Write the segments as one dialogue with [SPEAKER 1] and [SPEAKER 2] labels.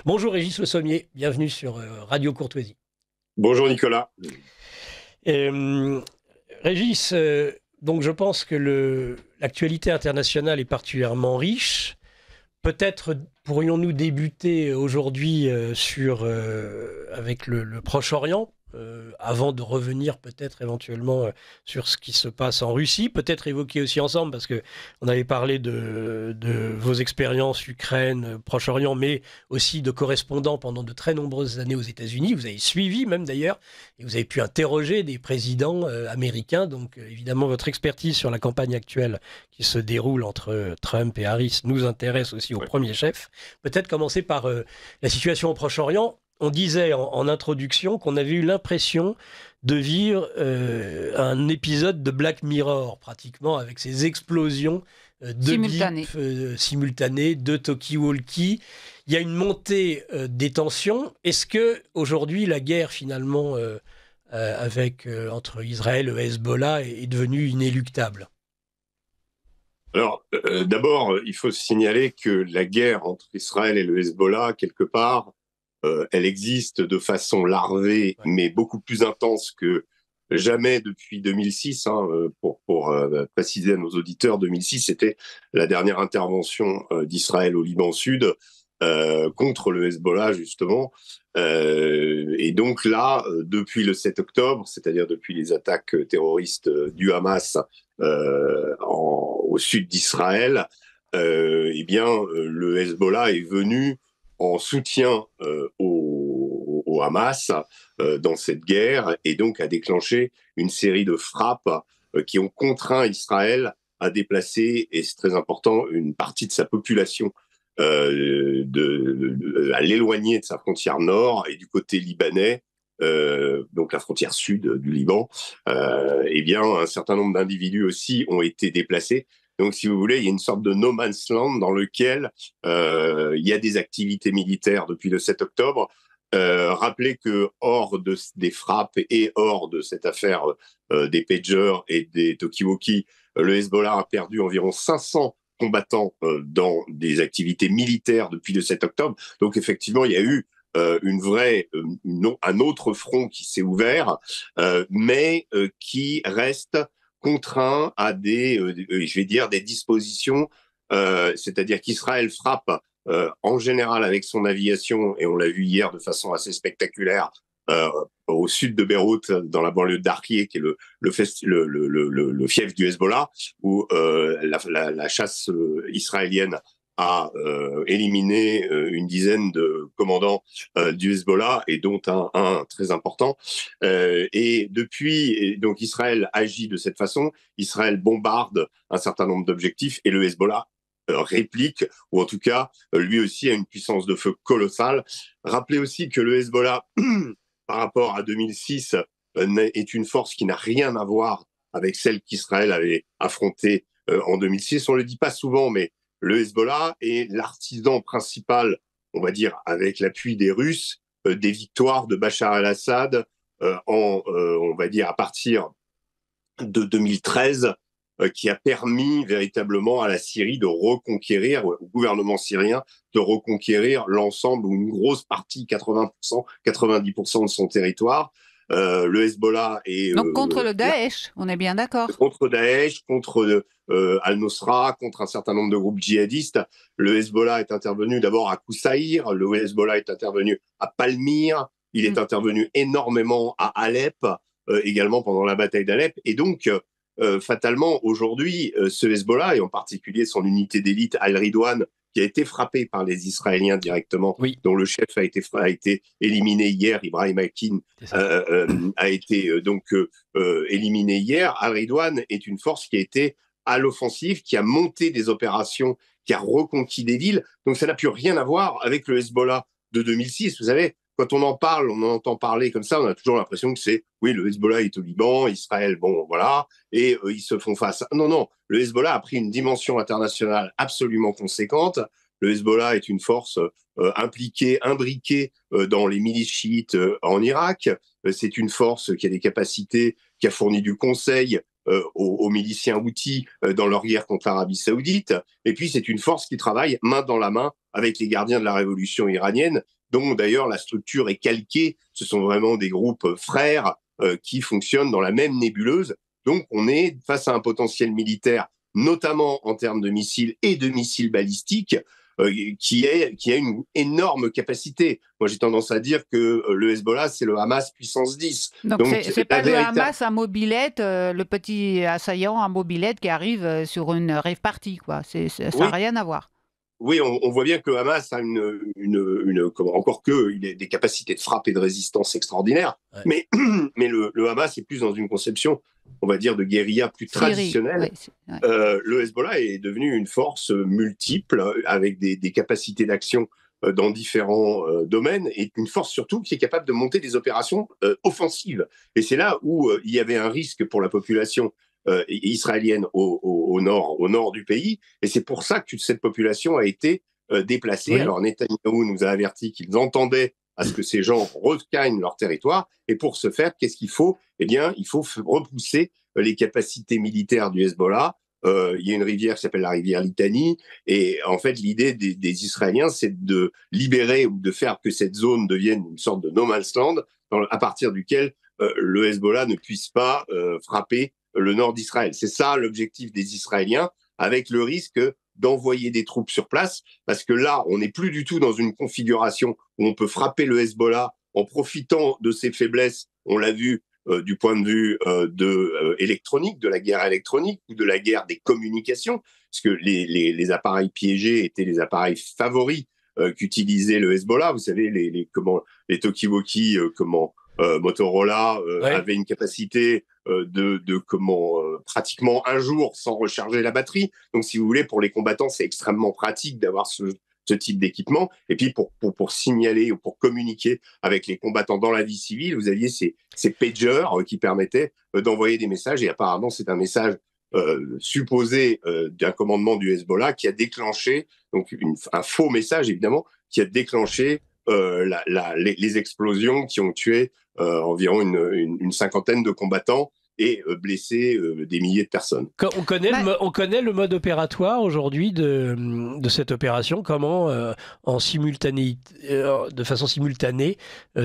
[SPEAKER 1] Bonjour Régis Le Sommier, bienvenue sur Radio Courtoisie.
[SPEAKER 2] Bonjour Nicolas.
[SPEAKER 1] Euh, Régis, donc je pense que l'actualité internationale est particulièrement riche. Peut-être pourrions-nous débuter aujourd'hui avec le Proche-Orient, avant de revenir peut-être éventuellement sur ce qui se passe en Russie. Peut-être évoquer aussi ensemble, parce que on avait parlé de vos expériences Ukraine, Proche-Orient, mais aussi de correspondants pendant de très nombreuses années aux États-Unis. Vous avez suivi même d'ailleurs, et vous avez pu interroger des présidents américains. Donc évidemment, votre expertise sur la campagne actuelle qui se déroule entre Trump et Harris nous intéresse aussi au
[SPEAKER 2] Ouais.
[SPEAKER 1] premier chef. Peut-être commencer par la situation au Proche-Orient. On disait en introduction qu'on avait eu l'impression de vivre un épisode de Black Mirror, pratiquement, avec ces explosions de
[SPEAKER 3] Simultané.
[SPEAKER 1] bips simultanées, de talkie-walkie. Il y a une montée des tensions. Est-ce que aujourd'hui la guerre, finalement, entre Israël et Hezbollah est devenue inéluctable?
[SPEAKER 2] Alors, d'abord, il faut signaler que la guerre entre Israël et le Hezbollah, quelque part, elle existe de façon larvée,
[SPEAKER 1] Ouais.
[SPEAKER 2] mais beaucoup plus intense que jamais depuis 2006. Pour préciser à nos auditeurs, 2006, c'était la dernière intervention d'Israël au Liban Sud contre le Hezbollah, justement. Et donc là, depuis le 7 octobre, c'est-à-dire depuis les attaques terroristes du Hamas au sud d'Israël, le Hezbollah est venu en soutien au Hamas dans cette guerre et donc a déclenché une série de frappes qui ont contraint Israël à déplacer, et c'est très important, une partie de sa population à l'éloigner de sa frontière nord et du côté libanais, donc la frontière sud du Liban, un certain nombre d'individus aussi ont été déplacés. Donc, si vous voulez, il y a une sorte de no man's land dans lequel il y a des activités militaires depuis le 7 octobre. Rappelez que des frappes et hors de cette affaire des pagers et des talkie-walkie, le Hezbollah a perdu environ 500 combattants dans des activités militaires depuis le 7 octobre. Donc, effectivement, il y a eu un autre front qui s'est ouvert, mais qui reste contraint à des dispositions, c'est-à-dire qu'Israël frappe en général avec son aviation, et on l'a vu hier de façon assez spectaculaire, au sud de Beyrouth, dans la banlieue d'Arki, qui est le fief du Hezbollah, où la chasse israélienne a éliminé une dizaine de commandants du Hezbollah, et dont un très important. Donc Israël agit de cette façon. Israël bombarde un certain nombre d'objectifs, et le Hezbollah réplique, ou en tout cas, lui aussi a une puissance de feu colossale. Rappelez aussi que le Hezbollah, par rapport à 2006, est une force qui n'a rien à voir avec celle qu'Israël avait affrontée en 2006. On ne le dit pas souvent, mais le Hezbollah est l'artisan principal, on va dire, avec l'appui des Russes, des victoires de Bachar el-Assad on va dire, à partir de 2013, qui a permis véritablement à la Syrie de reconquérir, au gouvernement syrien, de reconquérir l'ensemble ou une grosse partie, 80%, 90% de son territoire. Le Hezbollah est
[SPEAKER 3] Donc contre le Daesh, on est bien d'accord.
[SPEAKER 2] contre Daesh, contre Al-Nusra, contre un certain nombre de groupes djihadistes. Le Hezbollah est intervenu d'abord à Koussaïr, le Hezbollah est intervenu à Palmyre, il est intervenu énormément à Alep, également pendant la bataille d'Alep. Et donc, fatalement, aujourd'hui, ce Hezbollah, et en particulier son unité d'élite Al-Ridwan, qui a été frappé par les Israéliens directement,
[SPEAKER 1] Oui,
[SPEAKER 2] dont le chef a été éliminé hier, Ibrahim Akin,
[SPEAKER 1] c'est ça.
[SPEAKER 2] a été éliminé hier. Al-Ridwan est une force qui a été à l'offensive, qui a monté des opérations, qui a reconquis des villes. Donc ça n'a plus rien à voir avec le Hezbollah de 2006. Vous savez, quand on en parle, on en entend parler comme ça, on a toujours l'impression que c'est, oui, le Hezbollah est au Liban, Israël, bon, voilà, et ils se font face. Non, non, le Hezbollah a pris une dimension internationale absolument conséquente. Le Hezbollah est une force imbriquée dans les milices chiites en Irak. C'est une force qui a des capacités, qui a fourni du conseil, aux miliciens houthis dans leur guerre contre l'Arabie Saoudite. Et puis, c'est une force qui travaille main dans la main avec les gardiens de la révolution iranienne, dont d'ailleurs la structure est calquée. Ce sont vraiment des groupes frères qui fonctionnent dans la même nébuleuse. Donc, on est face à un potentiel militaire, notamment en termes de missiles et de missiles balistiques, qui a une énorme capacité. Moi, j'ai tendance à dire que le Hezbollah, c'est le Hamas puissance 10.
[SPEAKER 3] Donc c'est pas le Hamas à mobilette, le petit assaillant à mobilette qui arrive sur une rave party, quoi. Ça n'a rien à voir.
[SPEAKER 2] Oui, on voit bien que le Hamas a encore il a des capacités de frappe et de résistance extraordinaires, ouais. mais le Hamas est plus dans une conception, on va dire, de guérilla plus traditionnelle. Ouais. Le Hezbollah est devenu une force multiple avec des capacités d'action dans différents domaines, et une force surtout qui est capable de monter des opérations offensives. Et c'est là où il y avait un risque pour la population israélienne au nord du pays, et c'est pour ça que cette population a été déplacée. Oui. Alors Netanyahou nous a averti qu'ils entendaient à ce que ces gens regagnent leur territoire, et pour ce faire, qu'est-ce qu'il faut ? Eh bien, il faut repousser les capacités militaires du Hezbollah. Il y a une rivière qui s'appelle la rivière Litani, et en fait, l'idée des Israéliens, c'est de libérer ou de faire que cette zone devienne une sorte de no man's land, à partir duquel le Hezbollah ne puisse pas frapper le nord d'Israël. C'est ça l'objectif des Israéliens, avec le risque d'envoyer des troupes sur place, parce que là, on n'est plus du tout dans une configuration où on peut frapper le Hezbollah en profitant de ses faiblesses, on l'a vu du point de vue électronique, de la guerre électronique ou de la guerre des communications, parce que les appareils piégés étaient les appareils favoris qu'utilisait le Hezbollah. Vous savez, les talkie-walkie, Motorola avait une capacité pratiquement un jour sans recharger la batterie. Donc, si vous voulez, pour les combattants, c'est extrêmement pratique d'avoir ce type d'équipement. Et puis, pour signaler ou pour communiquer avec les combattants dans la vie civile, vous aviez ces pagers qui permettaient d'envoyer des messages. Et apparemment, c'est un message supposé d'un commandement du Hezbollah qui a déclenché, donc un faux message évidemment, qui a déclenché les explosions qui ont tué environ une cinquantaine de combattants et blessé des milliers de personnes.
[SPEAKER 1] On connaît le mode opératoire aujourd'hui de cette opération, comment de façon simultanée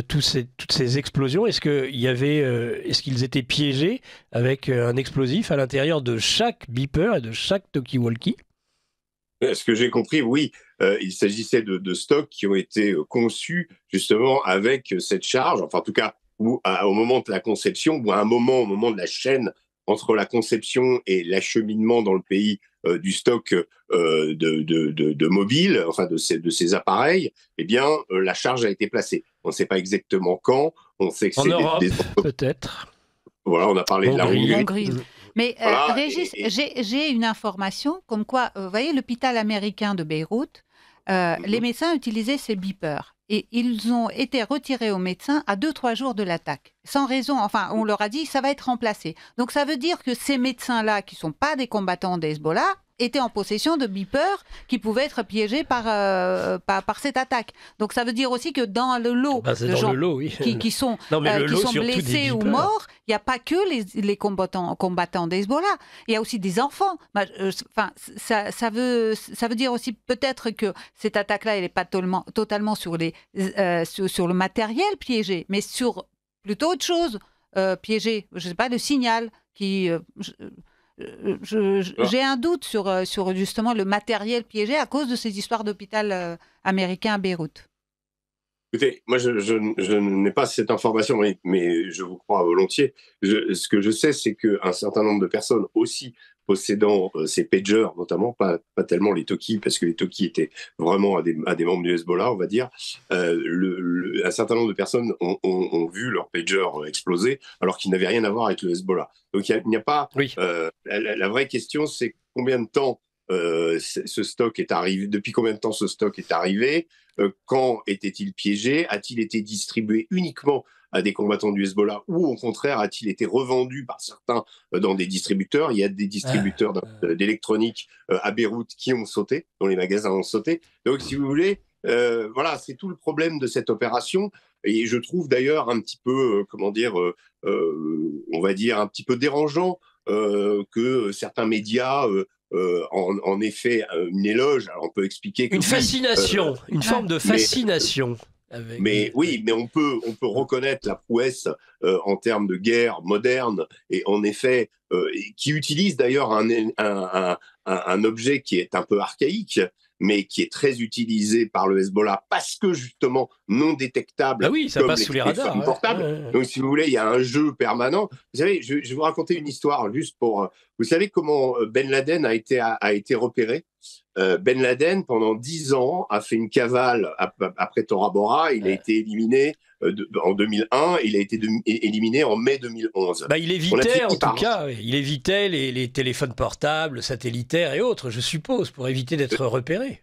[SPEAKER 1] toutes ces explosions, est-ce qu'ils étaient piégés avec un explosif à l'intérieur de chaque beeper et de chaque talkie-walkie ?
[SPEAKER 2] Ce que j'ai compris, oui, il s'agissait de stocks qui ont été conçus justement avec cette charge, enfin en tout cas au moment de la conception, ou à un moment, au moment de la chaîne entre la conception et l'acheminement dans le pays du stock de mobiles, enfin de ces appareils, eh bien la charge a été placée. On ne sait pas exactement quand, on sait que c'est
[SPEAKER 1] en Europe, peut-être.
[SPEAKER 2] Voilà, on a parlé de la Hongrie.
[SPEAKER 3] Mais voilà, Régis, j'ai une information comme quoi, vous voyez, l'hôpital américain de Beyrouth, les médecins utilisaient ces beepers. Et ils ont été retirés aux médecins à 2-3 jours de l'attaque. Sans raison, enfin, on leur a dit, ça va être remplacé. Donc, ça veut dire que ces médecins-là, qui ne sont pas des combattants des Hezbollah, étaient en possession de beepers qui pouvaient être piégés par cette attaque. Donc, ça veut dire aussi que dans le lot de gens qui sont blessés ou morts, il n'y a pas que les combattants des Hezbollah. Il y a aussi des enfants. Ça veut dire aussi peut-être que cette attaque-là, elle n'est pas totalement sur le matériel piégé, mais sur plutôt autre chose piégé. Je ne sais pas, le signal qui... J'ai un doute sur justement le matériel piégé à cause de ces histoires d'hôpital américain à Beyrouth.
[SPEAKER 2] Écoutez, moi, je n'ai pas cette information, mais je vous crois volontiers. Ce que je sais, c'est qu'un certain nombre de personnes aussi possédant ces pagers, notamment, pas tellement les talkies, parce que les talkies étaient vraiment à des membres du Hezbollah, on va dire. Un certain nombre de personnes ont vu leur pager exploser, alors qu'ils n'avaient rien à voir avec le Hezbollah. Donc, il n'y a pas... Oui. La vraie question, c'est combien de temps ce stock est arrivé, depuis combien de temps ce stock est arrivé, quand était-il piégé, a-t-il été distribué uniquement à des combattants du Hezbollah ou au contraire a-t-il été revendu par certains dans des distributeurs. Il y a des distributeurs d'électronique à Beyrouth qui ont sauté, dont les magasins ont sauté. Donc si vous voulez, voilà, c'est tout le problème de cette opération. Et je trouve d'ailleurs un petit peu, on va dire un petit peu dérangeant que certains médias en aient fait une éloge. Alors on peut expliquer que
[SPEAKER 1] une fascination, une forme de fascination.
[SPEAKER 2] Mais oui, mais on peut reconnaître la prouesse en termes de guerre moderne et en effet qui utilise d'ailleurs un objet qui est un peu archaïque, mais qui est très utilisé par le Hezbollah parce que justement non détectable.
[SPEAKER 1] Ah oui, ça passe sous les radars.
[SPEAKER 2] Portables. Ouais. Donc si vous voulez, il y a un jeu permanent. Vous savez, je vais vous raconter une histoire juste pour. Vous savez comment Ben Laden a été repéré? Ben Laden, pendant 10 ans, a fait une cavale après Tora Bora. Il a été éliminé en 2001. Il a été éliminé en mai 2011.
[SPEAKER 1] Il évitait, en tout cas, il évitait les téléphones portables, satellitaires et autres, je suppose, pour éviter d'être repéré.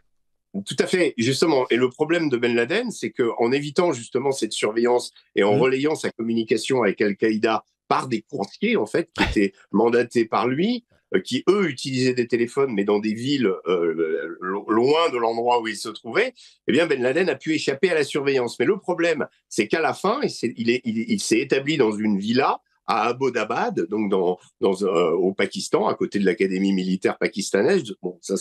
[SPEAKER 2] Tout à fait, justement. Et le problème de Ben Laden, c'est qu'en évitant justement cette surveillance et en relayant sa communication avec Al-Qaïda par des courtiers, en fait, qui étaient mandatés par lui, qui, eux, utilisaient des téléphones, mais dans des villes loin de l'endroit où ils se trouvaient, eh bien, Ben Laden a pu échapper à la surveillance. Mais le problème, c'est qu'à la fin, il s'est établi dans une villa à Abbottabad, donc au Pakistan, à côté de l'académie militaire pakistanaise. Bon, ça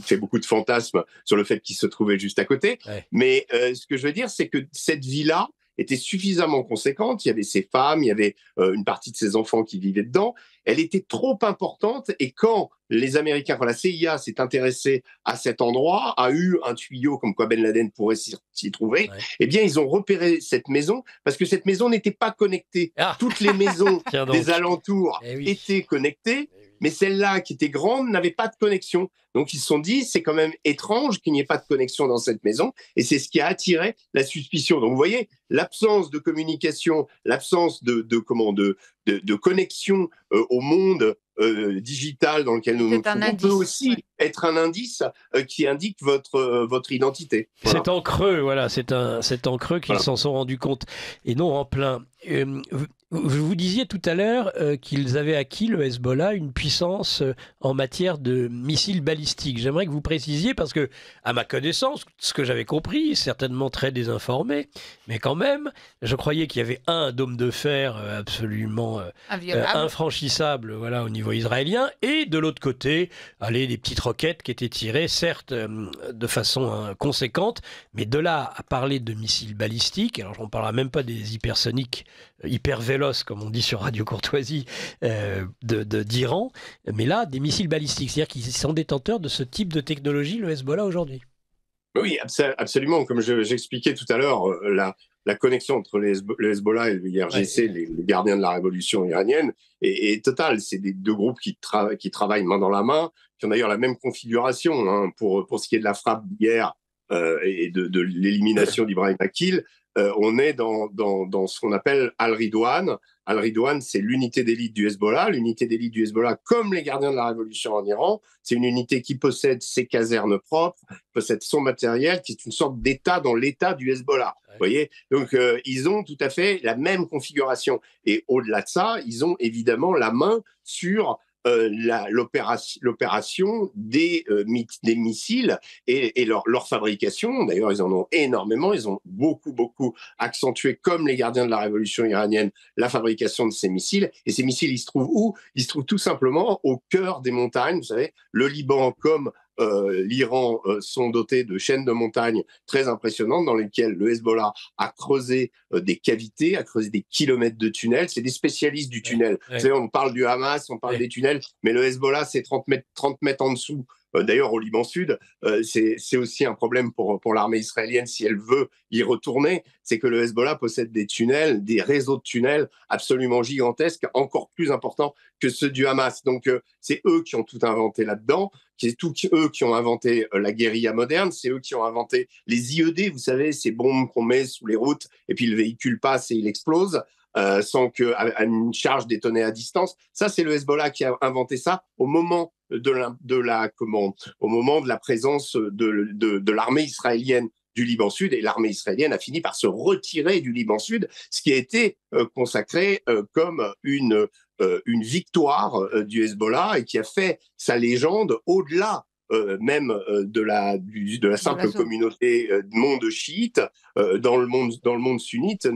[SPEAKER 2] fait beaucoup de fantasmes sur le fait qu'il se trouvait juste à côté. Ouais. Mais ce que je veux dire, c'est que cette villa était suffisamment conséquente. Il y avait ses femmes, il y avait une partie de ses enfants qui vivaient dedans. Elle était trop importante et quand la CIA s'est intéressée à cet endroit, a eu un tuyau comme quoi Ben Laden pourrait s'y trouver, eh bien, ils ont repéré cette maison parce que cette maison n'était pas connectée. Toutes les maisons des alentours étaient connectées, mais celle-là, qui était grande, n'avait pas de connexion. Donc, ils se sont dit, c'est quand même étrange qu'il n'y ait pas de connexion dans cette maison. Et c'est ce qui a attiré la suspicion. Donc, vous voyez, l'absence de communication, l'absence de connexion au monde digital dans lequel nous nous trouvons peut aussi être un indice qui indique votre identité.
[SPEAKER 1] Voilà. C'est en creux, voilà. C'est en creux qu'ils s'en sont rendus compte et non en plein. Vous disiez tout à l'heure qu'ils avaient acquis, le Hezbollah, une puissance en matière de missiles balistiques. J'aimerais que vous précisiez, parce que, à ma connaissance, ce que j'avais compris, certainement très désinformé, mais quand même, je croyais qu'il y avait un dôme de fer absolument infranchissable, voilà, au niveau israélien, et de l'autre côté, des petites roquettes qui étaient tirées, certes, de façon conséquente, mais de là à parler de missiles balistiques, alors je ne parlerai même pas des hypersoniques, hyper véloces, comme on dit sur Radio Courtoisie, d'Iran, mais là, des missiles balistiques, c'est-à-dire qu'ils sont détenteurs de ce type de technologie, le Hezbollah, aujourd'hui.
[SPEAKER 2] Oui, absolument. Comme j'expliquais tout à l'heure, la connexion entre le Hezbollah et le IRGC, les gardiens de la révolution iranienne, est totale. C'est des deux groupes qui travaillent main dans la main, qui ont d'ailleurs la même configuration pour ce qui est de la frappe d'hier et de l'élimination d'Ibrahim Akil. On est dans ce qu'on appelle Al-Ridwan. Al-Ridwan, c'est l'unité d'élite du Hezbollah. L'unité d'élite du Hezbollah, comme les gardiens de la révolution en Iran, c'est une unité qui possède ses casernes propres, possède son matériel, qui est une sorte d'État dans l'État du Hezbollah. Vous voyez ? Donc, ils ont tout à fait la même configuration. Et au-delà de ça, ils ont évidemment la main sur l'opération des missiles et leur fabrication. D'ailleurs, ils en ont énormément. Ils ont beaucoup accentué, comme les gardiens de la révolution iranienne, la fabrication de ces missiles. Et ces missiles, ils se trouvent où? Ils se trouvent tout simplement au cœur des montagnes. Vous savez, le Liban comme l'Iran sont dotés de chaînes de montagnes très impressionnantes dans lesquelles le Hezbollah a creusé des cavités, a creusé des kilomètres de tunnels. C'est des spécialistes du tunnel. Vous savez, on parle du Hamas, on parle des tunnels, mais le Hezbollah, c'est 30 mètres en dessous. D'ailleurs, au Liban Sud, c'est aussi un problème pour l'armée israélienne si elle veut y retourner, c'est que le Hezbollah possède des tunnels, des réseaux de tunnels absolument gigantesques, encore plus importants que ceux du Hamas. Donc, c'est eux qui ont tout inventé là-dedans, c'est eux qui ont inventé la guérilla moderne, c'est eux qui ont inventé les IED, vous savez, ces bombes qu'on met sous les routes et puis le véhicule passe et il explose. Sans qu'une charge détonée à distance. Ça, c'est le Hezbollah qui a inventé ça au moment de la présence de l'armée israélienne du Liban Sud, et l'armée israélienne a fini par se retirer du Liban Sud, ce qui a été consacré comme une victoire du Hezbollah et qui a fait sa légende au-delà même de la simple communauté monde chiite, dans le monde sunnite.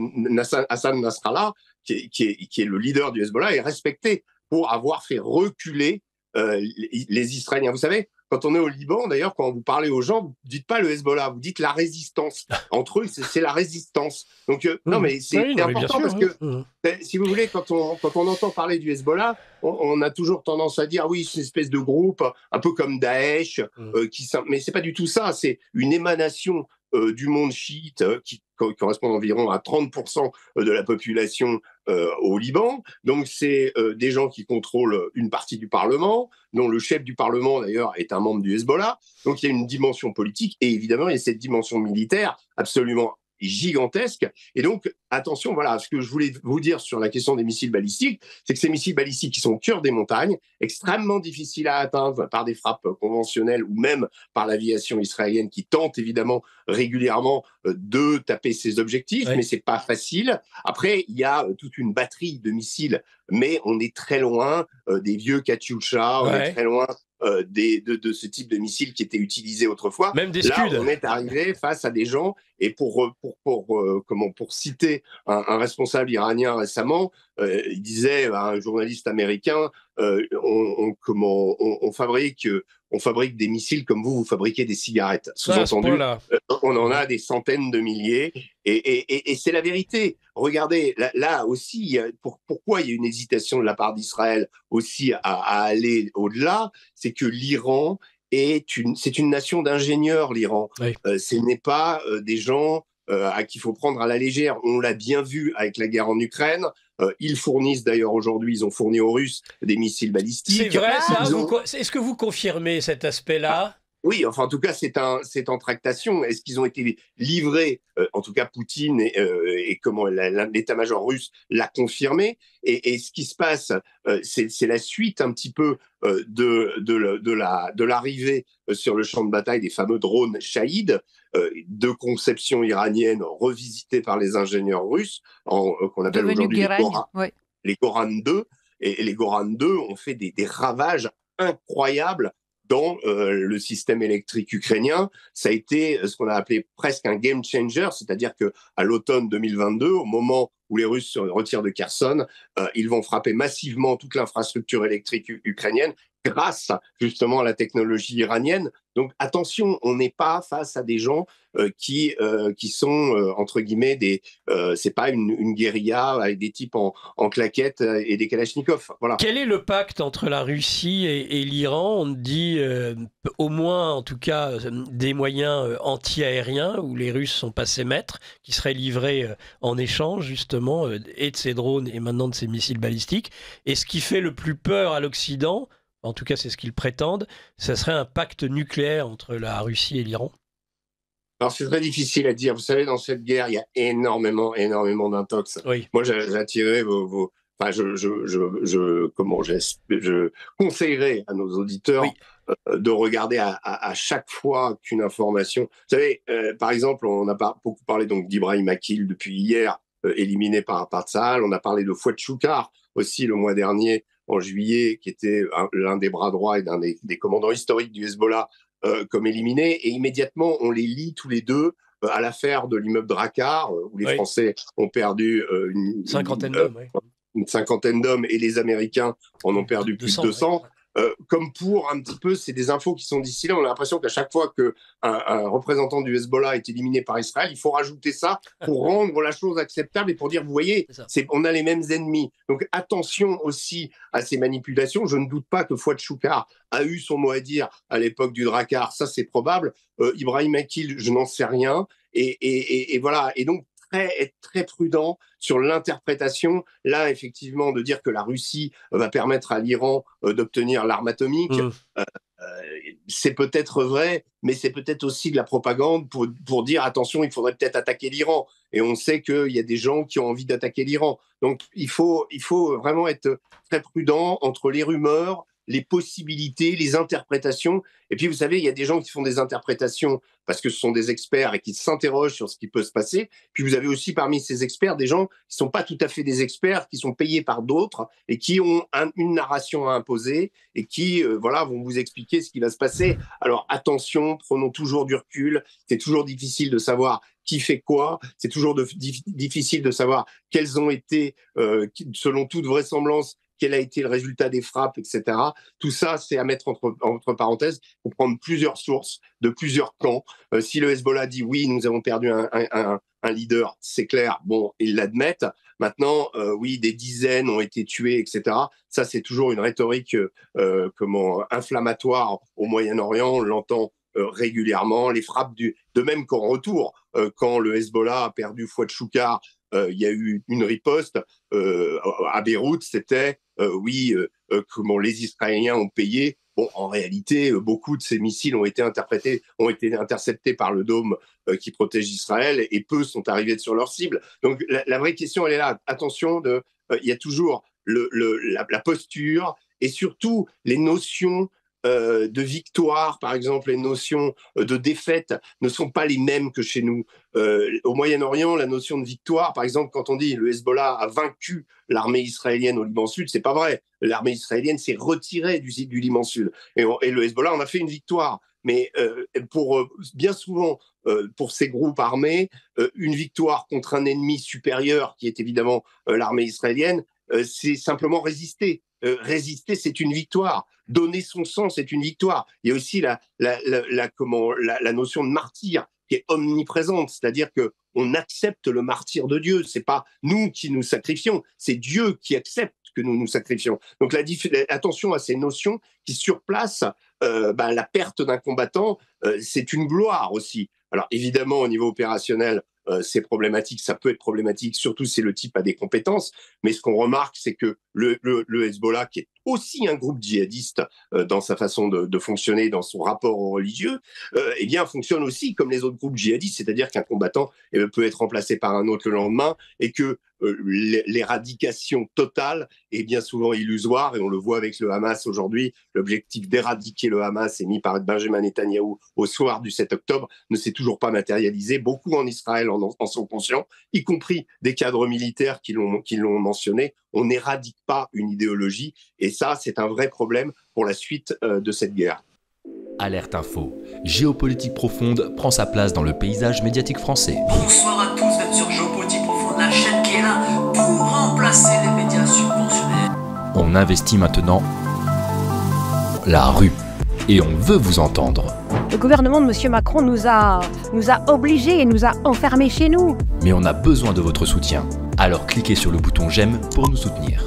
[SPEAKER 2] Hassan Nasrallah, qui est le leader du Hezbollah, est respecté pour avoir fait reculer les Israéliens. Vous savez, quand on est au Liban, d'ailleurs, quand vous parlez aux gens, vous ne dites pas le Hezbollah, vous dites la résistance. Entre eux, c'est la résistance. Donc, non, mais c'est important parce que, si vous voulez, quand on entend parler du Hezbollah, on a toujours tendance à dire, oui, c'est une espèce de groupe, un peu comme Daesh, mais ce n'est pas du tout ça. C'est une émanation du monde chiite qui correspond environ à 30% de la population au Liban. Donc, c'est des gens qui contrôlent une partie du Parlement, dont le chef du Parlement, d'ailleurs, est un membre du Hezbollah. Donc, il y a une dimension politique et évidemment, il y a cette dimension militaire absolument gigantesque. Et donc, attention, voilà, ce que je voulais vous dire sur la question des missiles balistiques, c'est que ces missiles balistiques qui sont au cœur des montagnes, extrêmement difficiles à atteindre par des frappes conventionnelles ou même par l'aviation israélienne qui tente évidemment régulièrement de taper ses objectifs, mais c'est pas facile. Après, il y a toute une batterie de missiles, mais on est très loin des vieux Katyusha, on est très loin de ce type de missiles qui étaient utilisés autrefois.
[SPEAKER 1] Même des
[SPEAKER 2] Là,
[SPEAKER 1] Scud.
[SPEAKER 2] on est arrivé face à des gens, et pour citer un responsable iranien récemment, il disait à un journaliste américain, on fabrique des missiles comme vous fabriquez des cigarettes. Sous-entendu, on en a des centaines de milliers, et c'est la vérité. Regardez, là aussi, pourquoi il y a une hésitation de la part d'Israël aussi à aller au-delà, c'est que l'Iran c'est une nation d'ingénieurs, l'Iran.
[SPEAKER 1] Oui.
[SPEAKER 2] Ce n'est pas des gens à qui il faut prendre à la légère. On l'a bien vu avec la guerre en Ukraine. Ils fournissent d'ailleurs aujourd'hui, ils ont fourni aux Russes des missiles balistiques.
[SPEAKER 1] C'est vrai, ça Est-ce que vous confirmez cet aspect-là ?
[SPEAKER 2] Oui, enfin, en tout cas, c'est en tractation. Est-ce qu'ils ont été livrés, en tout cas, Poutine et comment l'état-major russe l'a confirmé. Et ce qui se passe, c'est la suite un petit peu de l'arrivée sur le champ de bataille des fameux drones Shahid, de conception iranienne revisitée par les ingénieurs russes, qu'on appelle aujourd'hui les Goran 2. Et les Goran 2 ont fait des ravages incroyables dans le système électrique ukrainien. Ça a été ce qu'on a appelé presque un game changer, c'est-à-dire qu'à l'automne 2022, au moment où les Russes se retirent de Kherson, ils vont frapper massivement toute l'infrastructure électrique ukrainienne grâce justement à la technologie iranienne. Donc attention, on n'est pas face à des gens qui sont entre guillemets c'est pas une guérilla avec des types en claquettes et des kalachnikovs. Voilà.
[SPEAKER 1] Quel est le pacte entre la Russie et l'Iran ? On dit au moins, en tout cas, des moyens anti-aériens où les Russes sont passés maîtres, qui seraient livrés en échange justement et de ces drones et maintenant de ces missiles balistiques. Et ce qui fait le plus peur à l'Occident, en tout cas c'est ce qu'ils prétendent, ça serait un pacte nucléaire entre la Russie et l'Iran.
[SPEAKER 2] Alors c'est très difficile à dire. Vous savez, dans cette guerre, il y a énormément d'intox.
[SPEAKER 1] Oui.
[SPEAKER 2] Moi, j'attirerais enfin, je conseillerais à nos auditeurs de regarder à chaque fois qu'une information. Vous savez, par exemple, on a beaucoup parlé donc d'Ibrahim Akil depuis hier, éliminé par Tsahal. On a parlé de Fouad Choukar aussi le mois dernier, en juillet, qui était l'un des bras droits et d'un des commandants historiques du Hezbollah, comme éliminé. Et immédiatement, on les lie tous les deux à l'affaire de l'immeuble Drakkar, où les Français ont perdu une cinquantaine d'hommes et les Américains en ont perdu plus de 200. Comme pour un petit peu, c'est des infos qui sont d'ici là. On a l'impression qu'à chaque fois qu'un représentant du Hezbollah est éliminé par Israël, il faut rajouter ça pour rendre la chose acceptable et pour dire, vous voyez, on a les mêmes ennemis. Donc attention aussi à ces manipulations. Je ne doute pas que Fouad Choukar a eu son mot à dire à l'époque du Drakkar. Ça, c'est probable. Ibrahim Akil, je n'en sais rien. Et voilà. Et donc, être très prudent sur l'interprétation. Là, effectivement, de dire que la Russie va permettre à l'Iran d'obtenir l'arme atomique, c'est peut-être vrai, mais c'est peut-être aussi de la propagande pour dire attention, il faudrait peut-être attaquer l'Iran. Et on sait qu'il y a des gens qui ont envie d'attaquer l'Iran. Donc, il faut vraiment être très prudent entre les rumeurs, les possibilités, les interprétations. Et puis, vous savez, il y a des gens qui font des interprétations parce que ce sont des experts et qui s'interrogent sur ce qui peut se passer. Puis, vous avez aussi parmi ces experts des gens qui ne sont pas tout à fait des experts, qui sont payés par d'autres et qui ont une narration à imposer et qui vont vous expliquer ce qui va se passer. Alors, attention, prenons toujours du recul. C'est toujours difficile de savoir qui fait quoi. C'est toujours difficile de savoir quelles ont été, selon toute vraisemblance, quel a été le résultat des frappes, etc. Tout ça, c'est à mettre entre parenthèses pour prendre plusieurs sources de plusieurs camps. Si le Hezbollah dit oui, nous avons perdu un leader, c'est clair, bon, ils l'admettent. Maintenant, oui, des dizaines ont été tués, etc. Ça, c'est toujours une rhétorique inflammatoire au Moyen-Orient. On l'entend régulièrement. Les frappes de même qu'en retour, quand le Hezbollah a perdu Fouad Choukar, il y a eu une riposte à Beyrouth. C'était comment les Israéliens ont payé. Bon, en réalité, beaucoup de ces missiles ont été interceptés par le dôme qui protège Israël et peu sont arrivés sur leur cible. Donc la vraie question, elle est là. Attention, il y a toujours la posture et surtout les notions de victoire, par exemple, les notions de défaite ne sont pas les mêmes que chez nous. Au Moyen-Orient, la notion de victoire, par exemple, quand on dit le Hezbollah a vaincu l'armée israélienne au Liban Sud, c'est pas vrai. L'armée israélienne s'est retirée du Liban Sud et le Hezbollah en a fait une victoire. Mais bien souvent, pour ces groupes armés, une victoire contre un ennemi supérieur, qui est évidemment l'armée israélienne, c'est simplement résister. Résister, c'est une victoire. Donner son sang, c'est une victoire. Il y a aussi la notion de martyr qui est omniprésente, c'est-à-dire que on accepte le martyr de Dieu. C'est pas nous qui nous sacrifions, c'est Dieu qui accepte que nous nous sacrifions. Donc attention à ces notions qui surplacent la perte d'un combattant, c'est une gloire aussi. Alors évidemment, au niveau opérationnel, c'est problématique, ça peut être problématique, surtout si le type a des compétences. Mais ce qu'on remarque, c'est que le Hezbollah, qui est aussi un groupe djihadiste dans sa façon de fonctionner, dans son rapport aux religieux, eh bien, fonctionne aussi comme les autres groupes djihadistes, c'est-à-dire qu'un combattant peut être remplacé par un autre le lendemain et que l'éradication totale est bien souvent illusoire, et on le voit avec le Hamas aujourd'hui. L'objectif d'éradiquer le Hamas émis par Benjamin Netanyahou au soir du 7 octobre ne s'est toujours pas matérialisé. Beaucoup en Israël en sont conscients, y compris des cadres militaires qui l'ont mentionné. On n'éradique pas une idéologie, et ça, c'est un vrai problème pour la suite de cette guerre.
[SPEAKER 4] Alerte Info. Géopolitique profonde prend sa place dans le paysage médiatique français.
[SPEAKER 5] Bonsoir à tous, vous êtes sur Géopolitique profonde, la chaîne qui est là pour remplacer les médias subventionnés.
[SPEAKER 4] On investit maintenant la rue et on veut vous entendre.
[SPEAKER 6] Le gouvernement de M. Macron nous a obligés et nous a enfermés chez nous.
[SPEAKER 4] Mais on a besoin de votre soutien. Alors cliquez sur le bouton j'aime pour nous soutenir.